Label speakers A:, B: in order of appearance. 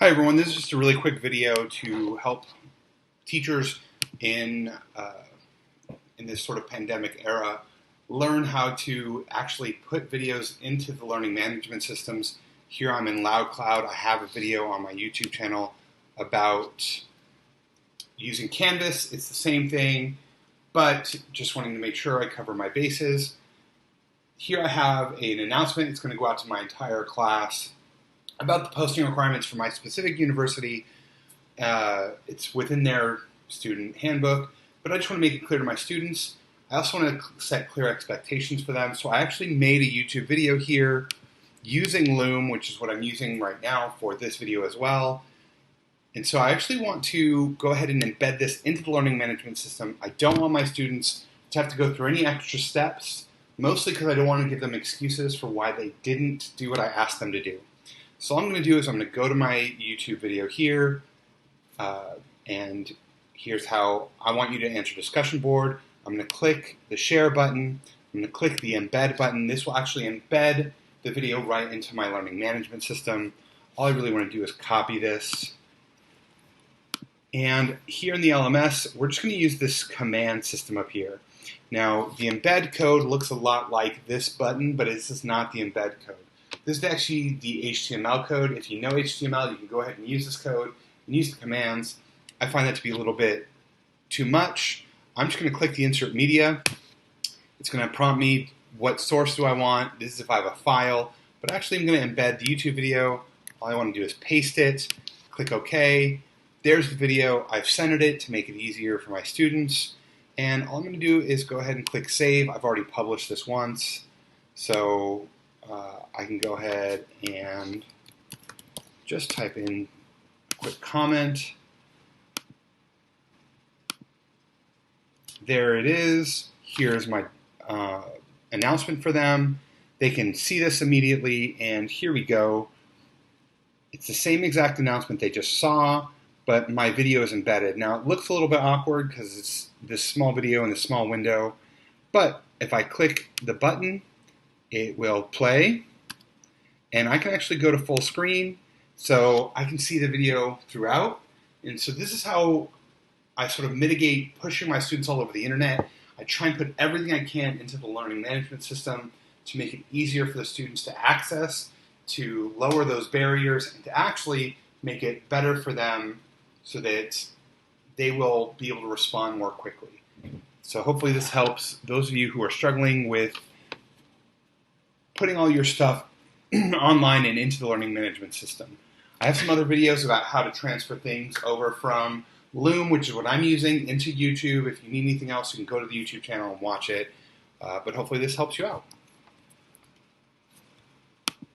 A: Hi everyone, this is just a really quick video to help teachers in this sort of pandemic era learn how to actually put videos into the learning management systems. Here I'm in Loudcloud. I have a video on my YouTube channel about using Canvas. It's the same thing, but just wanting to make sure I cover my bases. Here I have an announcement. It's going to go out to my entire class about the posting requirements for my specific university. It's within their student handbook, but I just want to make it clear to my students. I also want to set clear expectations for them. So I actually made a YouTube video here using Loom, which is what I'm using right now for this video as well. And so I actually want to go ahead and embed this into the learning management system. I don't want my students to have to go through any extra steps, mostly because I don't want to give them excuses for why they didn't do what I asked them to do. So all I'm going to do is I'm going to go to my YouTube video here, and here's how I want you to answer discussion board. I'm going to click the share button. I'm going to click the embed button. This will actually embed the video right into my learning management system. All I really want to do is copy this. And here in the LMS, we're just going to use this command system up here. Now, the embed code looks a lot like this button, but this is not the embed code. This is actually the HTML code. If you know HTML, you can go ahead and use this code and use the commands. I find that to be a little bit too much. I'm just going to click the insert media. It's going to prompt me what source do I want. This is if I have a file. But actually, I'm going to embed the YouTube video. All I want to do is paste it, click OK. There's the video. I've centered it to make it easier for my students. And all I'm going to do is go ahead and click Save. I've already published this once. So I can go ahead and just type in a quick comment. There it is. Here's my announcement for them. They can see this immediately, and here we go. It's the same exact announcement they just saw, but my video is embedded. Now, it looks a little bit awkward because it's this small video in this small window, but if I click the button, it will play, and I can actually go to full screen, so I can see the video throughout. And so this is how I sort of mitigate pushing my students all over the internet. I try and put everything I can into the learning management system to make it easier for the students to access, to lower those barriers, and to actually make it better for them so that they will be able to respond more quickly. So hopefully this helps those of you who are struggling with putting all your stuff online and into the learning management system. I have some other videos about how to transfer things over from Loom, which is what I'm using, into YouTube. If you need anything else, you can go to the YouTube channel and watch it. But hopefully this helps you out.